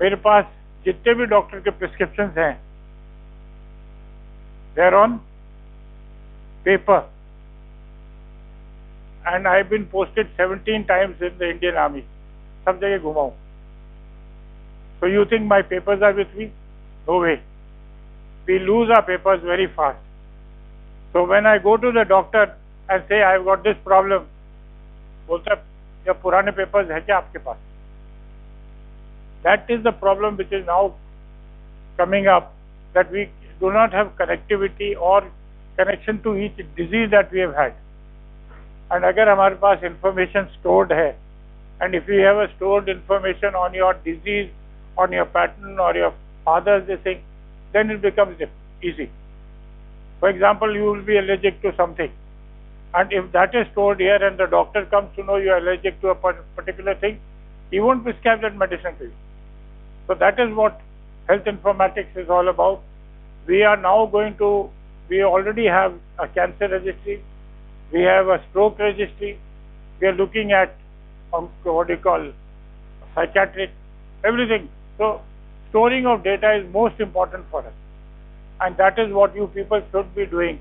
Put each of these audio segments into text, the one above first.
मेरे पास जितने भी डॉक्टर के प्रिस्क्रिप्शन हैं, they are on paper, and I have been posted 17 times in the Indian Army. सब जगह घुमाऊं. So you think my papers are with me? No way. We lose our papers very fast. So when I go to the doctor and say I've got this problem, बोलता है ये पुराने papers है क्या आपके पास? That is the problem which is now coming up, that we do not have connectivity or connection to each disease that we have had. And अगर हमारे पास information stored है, and if you have a stored information on your disease, on your pattern or your father's thing, then it becomes easy. For example, you will be allergic to something, and if that is stored here and the doctor comes to know you are allergic to a particular thing, he won't prescribe that medicine to you. So that is what health informatics is all about. We are now we already have a cancer registry, we have a stroke registry, we are looking at what do you call psychiatric, everything. So storing of data is most important for us, and that is what you people should be doing.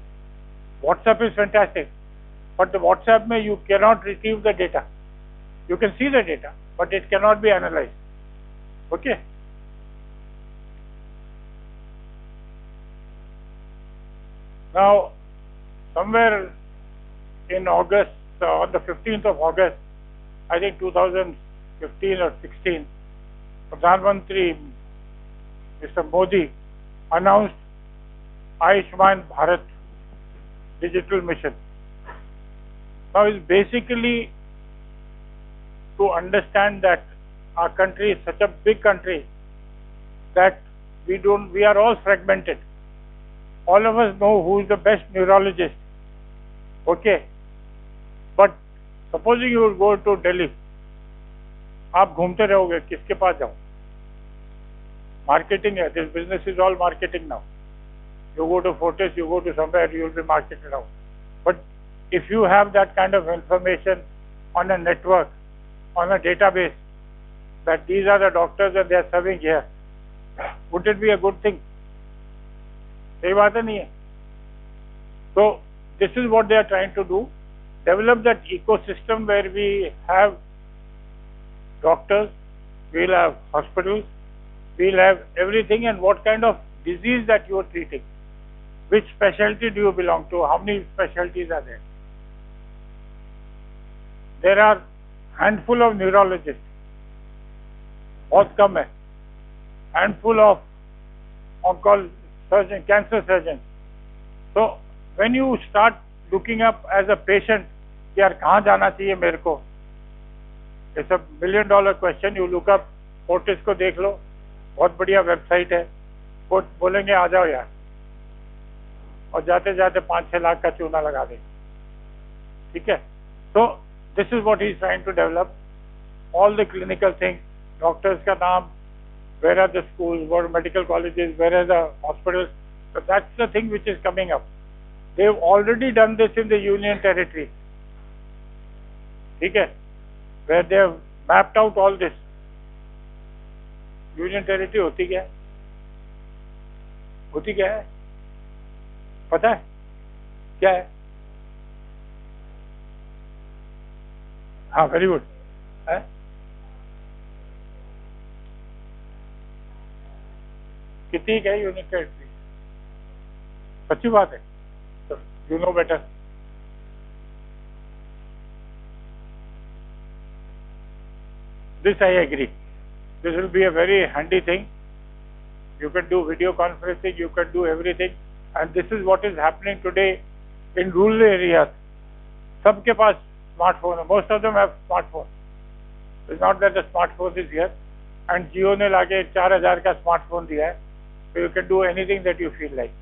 WhatsApp is fantastic, but the WhatsApp mein you cannot retrieve the data. You can see the data, but it cannot be analyzed. Okay. Now, somewhere in August, on the 15th of August, I think 2015 or 16, Pradhan Mantri Mr. Modi announced Ayushman Bharat digital mission. Now it's basically to understand that our country is such a big country that we are all fragmented. All of us know who is the best neurologist. Okay. But supposing you will go to Delhi, आप घूमते रहोगे, किसके पास जाओ? Marketing है. This business is all marketing now. You go to Fortis, you go to somewhere, you will be marketed out. But if you have that kind of information on a network, on a database, that these are the doctors and they are serving here, would it be a good thing? सही बात है नहीं है. So this is what they are trying to do. Develop that ecosystem where we have doctors, we'll have hospitals, we'll have everything, and what kind of disease that you are treating. Which specialty do you belong to? How many specialties are there? There are handful of neurologists. बहुत कम है. Handful of on-call surgeons, cancer surgeons. So when you start looking up as a patient, यार कहाँ जाना चाहिए मेरे को? It's a $1 million question. You look up, Fortis को देख लो, बहुत बढ़िया वेबसाइट है. वो बोलेंगे आ जाओ यार, और जाते जाते 5-6 लाख का चूना लगा देंगे. ठीक है? So this is what he is trying to develop. All the clinical things, doctors का नाम, where are the schools, what are medical colleges, where are the hospitals. So that's the thing which is coming up. They've already done this in the Union Territory. ठीक है? Where they have mapped out all this. Union Territory होती क्या है? होती क्या है? पता है? क्या है? हाँ, very good. है? कितनी क्या है यूनियन टेरिटरी? सच्ची बात है. So, you know better. This I agree. This will be a very handy thing. You can do video conferencing, you can do everything, and this is what is happening today in rural areas. सबके पास smartphone है. Most of them have smartphone. It's not that the smartphone is here, and Jio ने लाके 4000 का smartphone दिया है, so you can do anything that you feel like.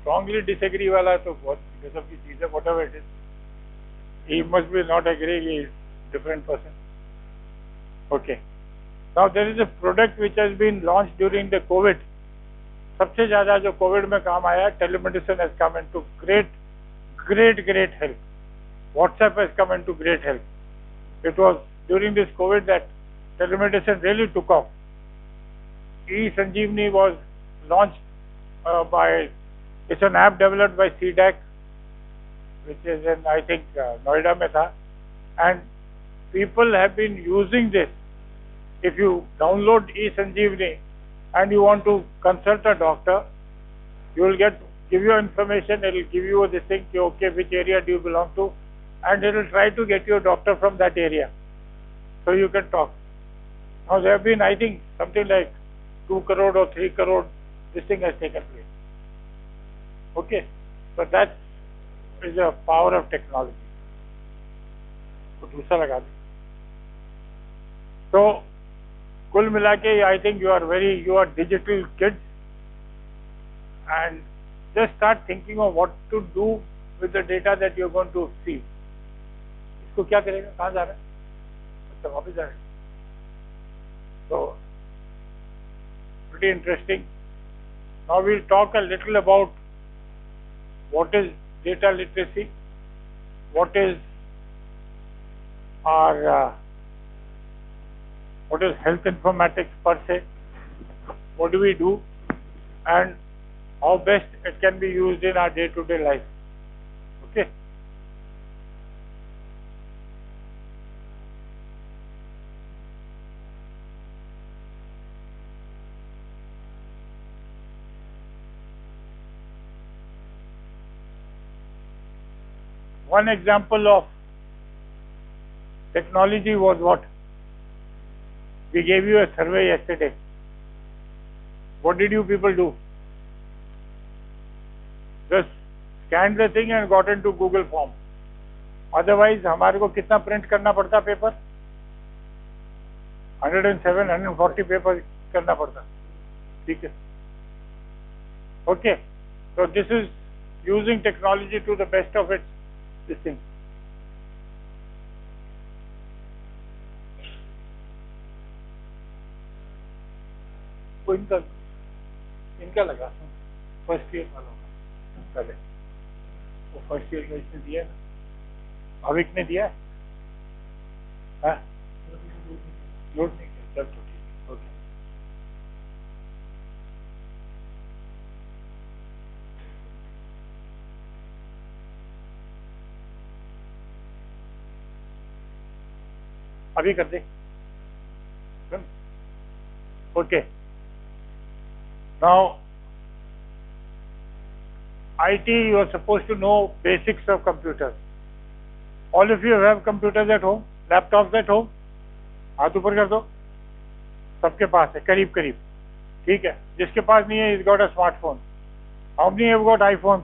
Strongly disagree वाला तो बहुत गजब की चीज है. Whatever it is, he must be not agree. He is different person. Okay. Now there is a product which has been launched during the COVID. सबसे ज़्यादा जो कोविड में काम आया, telemedicine has come into great help. WhatsApp has come into great help. It was during this COVID that telemedicine really took off. E-Sanjeevani was launched it's an app developed by CDAC, which is in, I think, Noida mein tha. And people have been using this. If you download E-Sanjeevani and you want to consult a doctor, you will give you information, it will give you this thing, okay, which area do you belong to, and it will try to get you a doctor from that area. So you can talk. Now there have been, I think, something like 2 crore or 3 crore, this thing has taken place. Okay, so that is the power of technology. तो दूसरा लगा दें. So कुल मिला के I think you are digital kids, and just start thinking of what to do with the data that you're going to see. इसको क्या करेगा, कहाँ जा रहा है, अच्छा वापस जा रहा है. So pretty interesting. Now we'll talk a little about what is data literacy, what is health informatics per se, what do we do, and how best it can be used in our day-to-day life. Okay. One example of technology was what? We gave you a survey yesterday. What did you people do? Just scanned the thing and got into Google Form. Otherwise, हमारे को कितना print करना पड़ता paper? 107, 140 paper करना पड़ता. ठीक है. Okay. So this is using technology to the best of its this thing. वो इनका लगा फर्स्ट ईयर वालों का पहले, वो फर्स्ट ईयर का इसने दिया ना, भाविक ने दिया है, नोट नहीं किया, चल तो ठीक, ओके. अभी कर दे. Okay. Now, IT, you are supposed to know basics of computers. All of you have computers at home, laptops at home. हाथ ऊपर कर दो. सबके पास है, करीब करीब. ठीक है. जिसके पास नहीं है, he's got a smartphone. How many have got iPhone?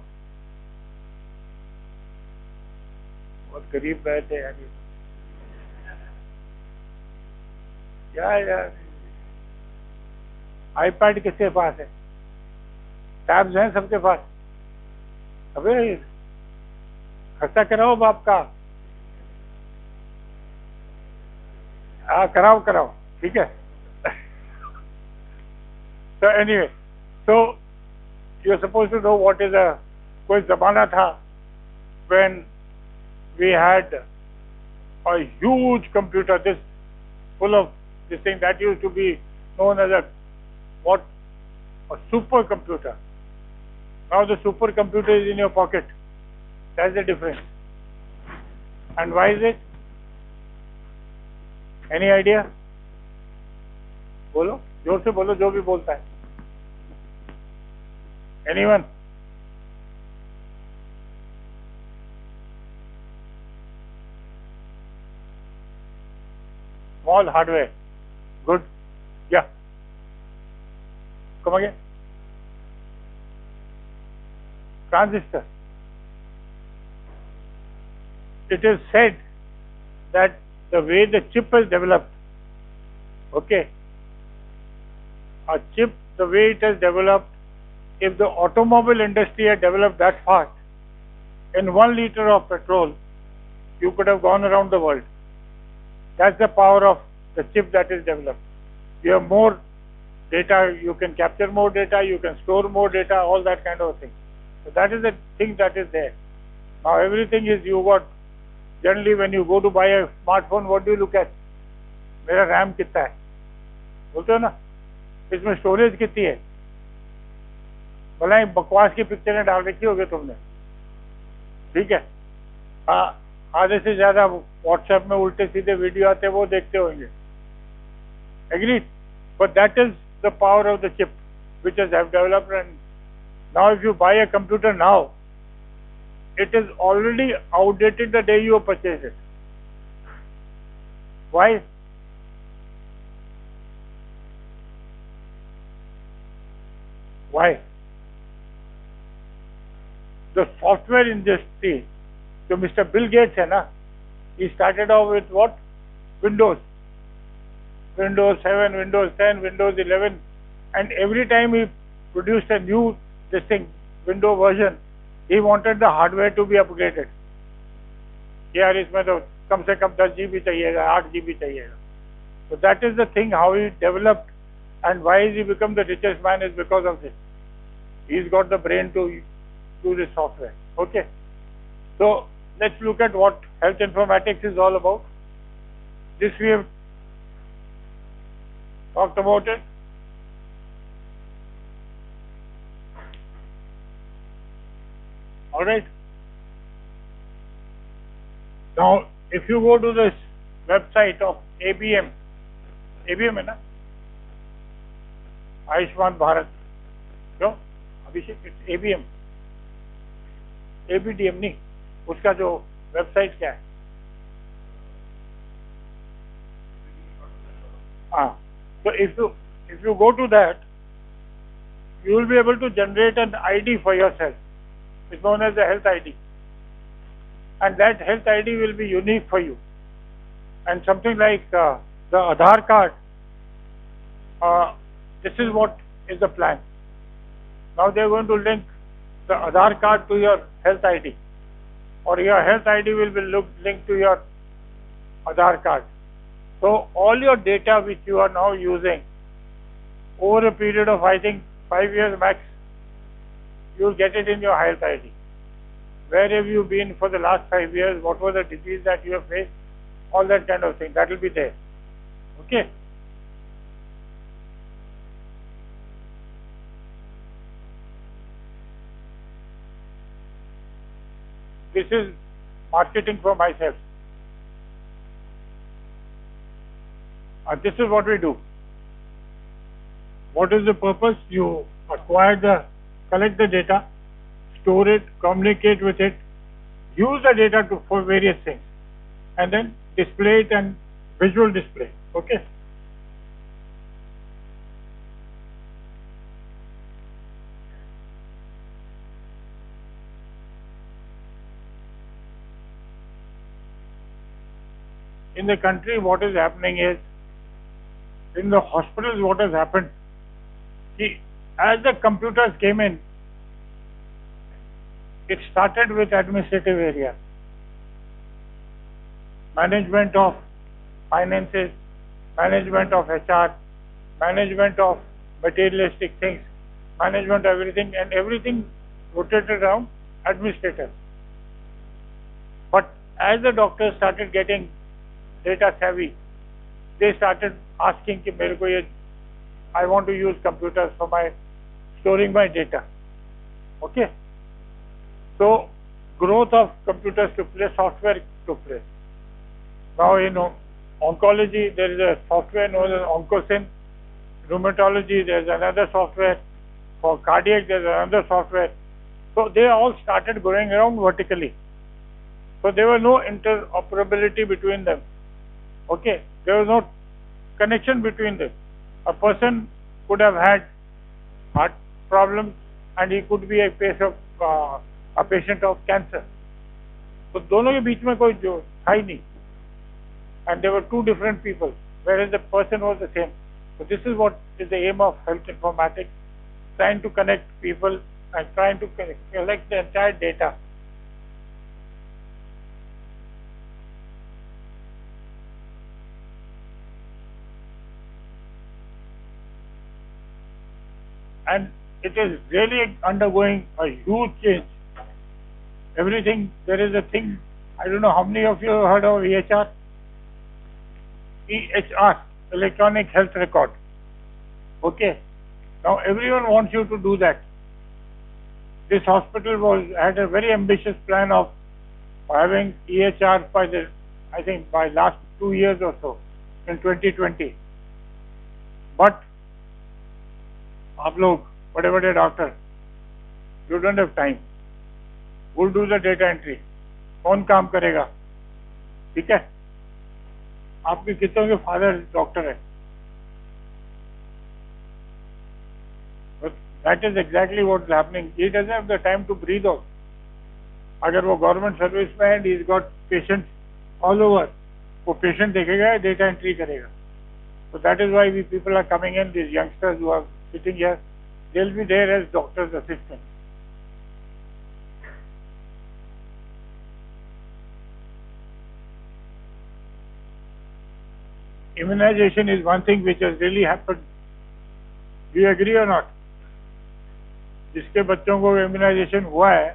बहुत करीब गए थे यार. यार आईपैड किसके पास है? टैब्स हैं सबके पास. अबे खर्चा कराओ बाप का. कराओ ठीक है. So anyway, so you're supposed to know what is कोई जमाना था when we had a huge computer, this full of this thing that used to be known as a supercomputer. Now the supercomputer is in your pocket. That's the difference. And why is it? Any idea? बोलो, जोर से बोलो, जो भी बोलता है. Anyone? Small hardware. Good. Yeah. Come again. Transistor. It is said that the way the chip is developed, okay, a chip, the way it is developed, if the automobile industry had developed that fast, in 1 liter of petrol, you could have gone around the world. That's the power of the chip that is developed. You have more data, you can capture more data, you can store more data, all that kind of thing. So that is the thing that is there. Now everything is, you got, generally when you go to buy a smartphone, what do you look at? मेरा RAM कितना है, बोलते हो ना, इसमें storage कितनी है, भला बकवास की पिक्चरें डाल रखी होगी तुमने, ठीक है, हाँ, आधे से ज्यादा व्हाट्सएप में उल्टे सीधे वीडियो आते हैं वो देखते होंगे, agreed, but that is the power of the chip which has developed. And now if you buy a computer now, it is already outdated the day you purchase it. Why? Why? The software industry, so Mr. Bill Gates है ना, he started off with what? Windows. Windows 7, Windows 10, Windows 11, and every time he produced a new window version, he wanted the hardware to be upgraded. यार इसमें तो कम से कम 10 GB चाहिएगा, 8 GB चाहिएगा. So that is the thing how he developed, and why he become the richest man is because of this. He's got the brain to do this software. Okay. So let's look at what health informatics is all about. This we have talked about it. All right. Now, if you go to this website of ABM है ना, आयुष्मान भारत, क्यों अभिषेक, it's ABM, ABDM नहीं, उसका जो website क्या है? हाँ, so if you go to that, you will be able to generate an ID for yourself. It's known as the health ID, and that health ID will be unique for you. And something like the Aadhaar card, this is what is the plan. Now they are going to link the Aadhaar card to your health ID, or your health ID will be linked to your Aadhaar card. So all your data which you are now using over a period of, I think, 5 years max, you will get it in your health ID. Where have you been for the last 5 years? What was the disease that you have faced? All that kind of thing, that will be there. Okay. This is marketing for myself. This is what we do. What is the purpose? You collect the data, store it, communicate with it, use the data for various things, and then display it and visual display. Okay. In the country, what is happening is, in the hospitals, what has happened, as the computers came in, it started with administrative areas, management of finances, management of HR, management of materialistic things, management of everything, and everything rotated around administrators. But as the doctors started getting data savvy, they started asking कि मेरे को ये, I want to use computers for storing my data. Okay. So growth of computers took place, software took place. Now in oncology there is a software known as Oncosyn. Rheumatology there is another software. For cardiac there is another software. So they all started going around vertically. So there was no interoperability between them. Okay, there was no connection between them. A person could have had heart problems and he could be a patient of cancer. So दोनों के बीच में कोई जो था ही नहीं. And there were two different people, whereas the person was the same. So this is what is the aim of health informatics, trying to connect people and trying to collect the entire data. and it is really undergoing a huge change. Everything, there is a thing, I don't know how many of you have heard of EHR? EHR, Electronic Health Record. Okay. Now everyone wants you to do that. This hospital had a very ambitious plan of having EHR by I think by last 2 years or so, in 2020. But, आप लोग बड़े-बड़े doctor, you don't have time. Who'll do the data entry? कौन काम करेगा? ठीक है? आपके कितनों के फादर डॉक्टर है? But that is exactly what's happening. He doesn't have the time to breathe out. अगर वो गवर्नमेंट सर्विस में है, he's got patients all over. वो पेशेंट देखेगा, डेटा एंट्री करेगा. So that is why people are coming in. These youngsters who are sitting here, they'll be there as doctor's assistants. Immunization is one thing which has really happened. Do you agree or not? जिसके बच्चों को immunization हुआ है,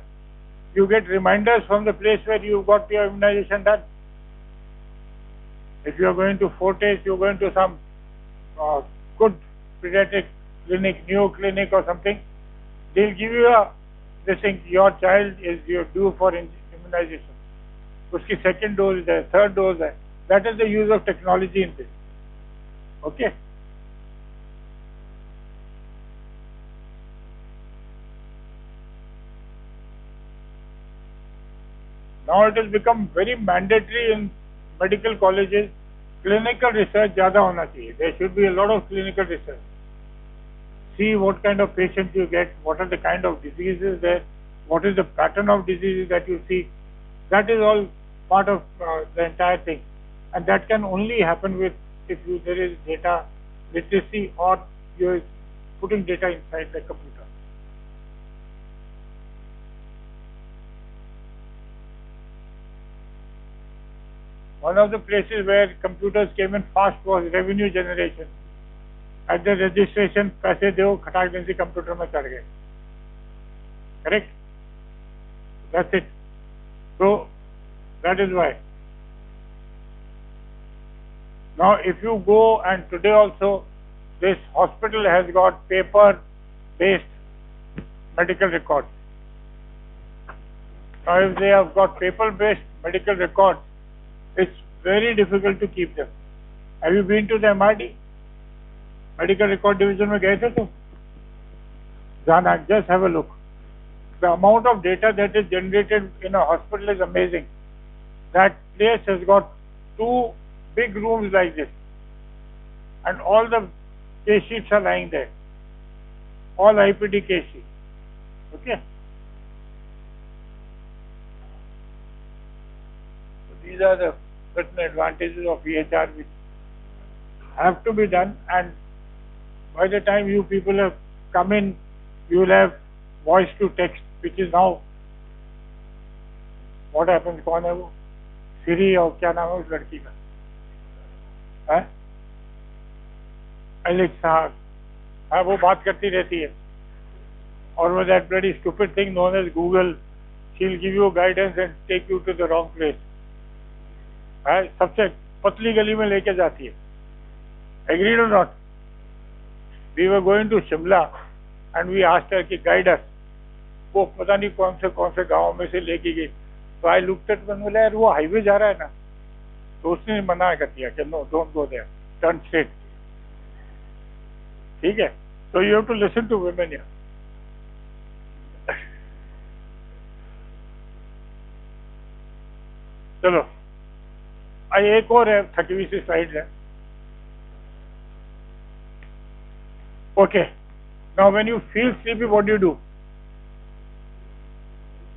you get reminders from the place where you got your immunization done. If you are going to Fortis, you are going to some good pediatric clinic, Neo clinic or something, they'll give you this thing, your child is due for immunization. Uski second dose है, third dose है. That is the use of technology in this. Okay? Now it has become very mandatory in medical colleges. Clinical research ज़्यादा होना चाहिए. There should be a lot of clinical research. See what kind of patients you get, what are the kind of diseases there, what is the pattern of diseases that you see. That is all part of the entire thing, and that can only happen if there is data literacy or you are putting data inside the computer. One of the places where computers came in fast was revenue generation. At the registration, पैसे दो खटाक देने से computer में चढ़ गए. Correct? That's it. So that is why. Now, if you go, and today also, this hospital has got paper-based medical records. Now, if they have got paper-based medical records, it's very difficult to keep them. Have you been to the MRD? Medical Record Division में गए थे तुम? जाना, just have a look. The amount of data that is generated in a hospital is amazing. That place has got 2 big rooms like this, and all the case sheets are lying there. All IPD case sheets. Okay. So these are the certain advantages of EHR which have to be done, and by the time you people have come in, you will have voice to text, which is now what happens. कौन है वो? Siri और क्या नाम है उस लड़की का? है? Alexa. हाँ, वो बात करती रहती है. और वो that bloody stupid thing known as Google, she'll give you guidance and take you to the wrong place. है? सबसे पतली गली में लेके जाती है. Agreed or not? We were going to Shimla and we asked her to guide us. वो पता नहीं कौन से गांव में से लेके गई. So I looked at one, बोला यार वो हाईवे जा रहा है ना, तो उसने मना कर दिया कि no, don't go there, turn straight. ठीक है? So you have to listen to women here. चलो, एक और है 30वीं सी स्लाइड है. Okay. Now when you feel sleepy, what do?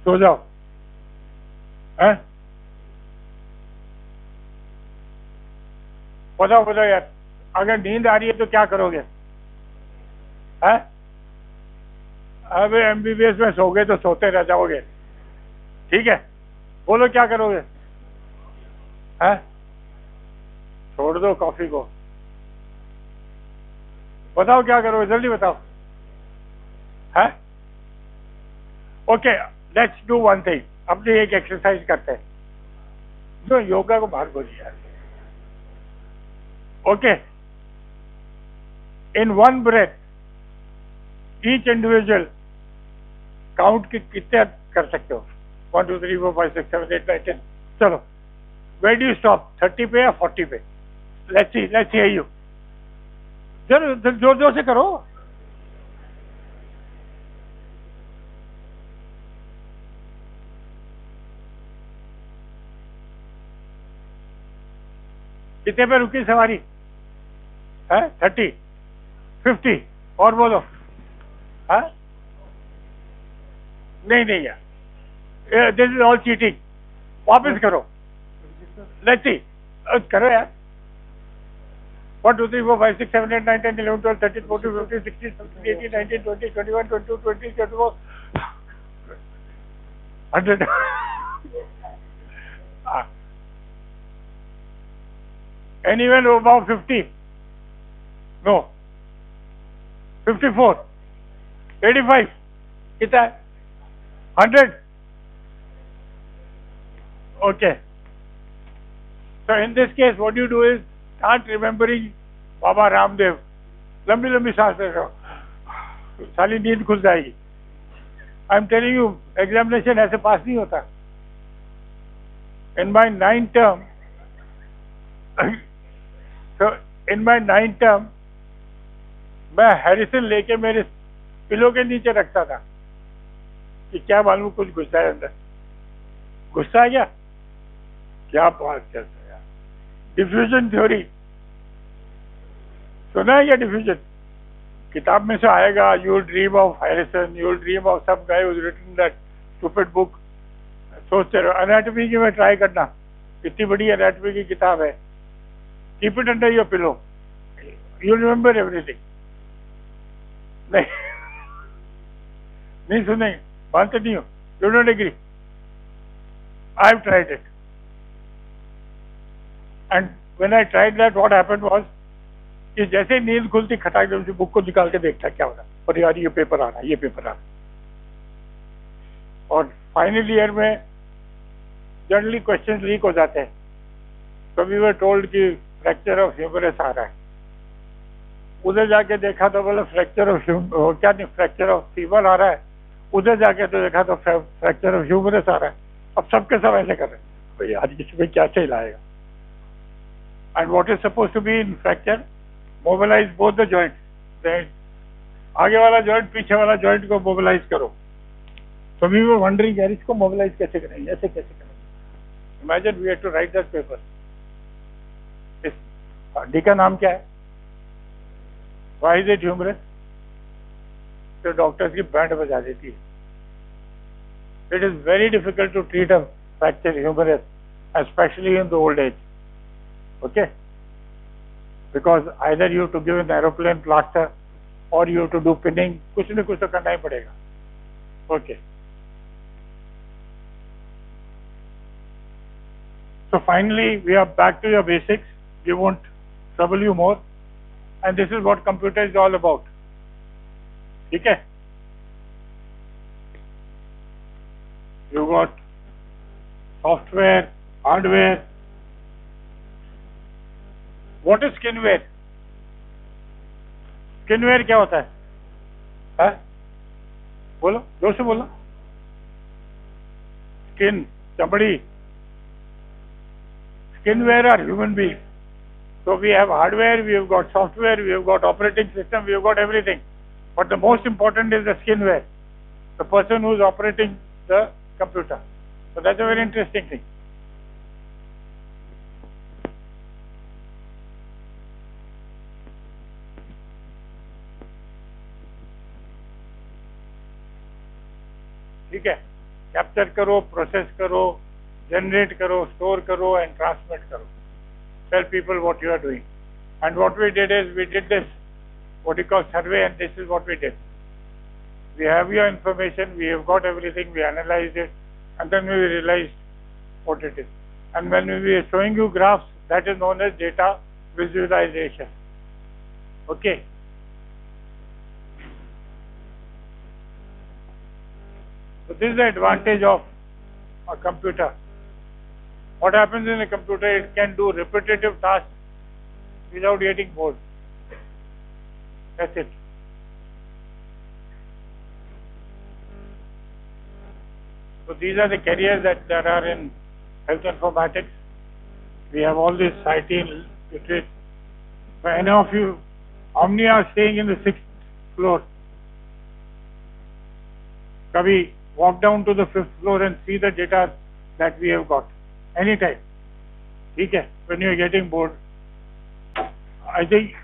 सो जाओ. हैं? बताओ यार, अगर नींद आ रही है तो क्या करोगे? हैं? अबे MBBS में सोगे तो सोते रह जाओगे. ठीक है? बोलो क्या करोगे? हैं? छोड़ दो कॉफी को. बताओ क्या करोगे, जल्दी बताओ. हाँ okay let's do one thing अपनी एक एक्सरसाइज करते हैं जो योगा को बाहर बोलिए यार okay in one breath each individual count के कितने कर सकते हो 1 2 3 4 5 6 7 8 9 10 चलो वेयर डू यू स्टॉप 30 पे या 40 पे लेट्स सी यू जोर जोर से करो कितने पे रुकी सवारी है 30 50 और बोलो हाँ नहीं यार दिस इज ऑल चीटिंग वापस करो लेट्स सी करो यार 1 2 3 4 5 6 7 8 9 10 11 12 13 14 15 16 17 18 19 20 21 22 23 24 100 anyone above 50 no 54 85 कितना है 100 okay so in this case what you do is start remembering Baba Ramdev लंबी लंबी सांस ले रहो साली नींद खुल जाएगी I am telling you examination ऐसे पास नहीं होता in my 9th term so in my 9th term मैं हैरिसन लेके मेरे पिलो के नीचे रखता था कि क्या मालूम कुछ गुस्सा है अंदर गुस्सा आ गया क्या बात करते हैं यार डिफ्यूजन थ्योरी सुना है क्या डिफ्यूजन किताब में से आएगा you dream of Harrison you dream of some guy who written that stupid book सोचते रहो एनाटॉमी की में ट्राई करना इतनी बड़ी एनाटॉमी की किताब है keep it under your pillow you remember everything नहीं सुने मानते नहीं हो you don't agree I have tried it and when I tried that what happened was कि जैसे नींद खुलती खटाक से बुक को निकाल के देखता क्या हो रहा है और यार ये पेपर आ रहा है ये पेपर आ रहा है और फाइनल ईयर में जनरली क्वेश्चन लीक हो जाते हैं तो वी वर टोल्ड कि फ्रैक्चर ऑफ ह्यूमरस आ रहा है उधर जाके देखा तो बोला फ्रैक्चर ऑफ क्या नहीं फ्रैक्चर ऑफ फीवर आ रहा है उधर जाके तो देखा तो फ्रैक्चर ऑफ ह्यूमरस आ रहा है अब सबके सब ऐसे कर रहे हैं भाई यार इसमें क्या सही लाएगा and what is suppose to be in fracture mobilise both the joint आगे वाला जॉइंट पीछे वाला जॉइंट को मोबिलाइज करो तो वी वर वंडरिंग यार इसको मोबिलाइज कैसे करेंगे ऐसे कैसे करेंगे imagine we have to write that paper इस हड्डी का नाम क्या है Why is it humorous? तो डॉक्टर्स की बैंड बजा देती है it is very difficult to treat a fracture humerus especially in the old age okay because either you have to give an aeroplane plaster or you have to do pinning कुछ न कुछ तो करना ही पड़ेगा okay so finally we are back to your basics we won't trouble you more and this is what computer is all about ठीक है you got software hardware what is skinware skinware क्या होता है बोलो जोर से बोलो skin चमड़ी skinware are human beings so we have hardware we have got software we have got operating system we have got everything but the most important is the skinware the person who is operating the computer so that's a very interesting thing ठीक है capture करो process करो generate करो store करो and transmit करो tell people what you are doing and what we did is we did this what you call survey and this is what we did we have your information we have got everything we analyzed it and then we realized what it is and when we are showing you graphs that is known as data visualization okay So this is the advantage of a computer. What happens in a computer, it can do repetitive tasks without getting bored. That's it. So these are the careers that there are in health informatics. We have all this IT literature. For any of you, how many are staying in the 6th floor? Kabhi walk down to the 5th floor and see the data that we have got. Anytime. Okay? When you are getting bored. I think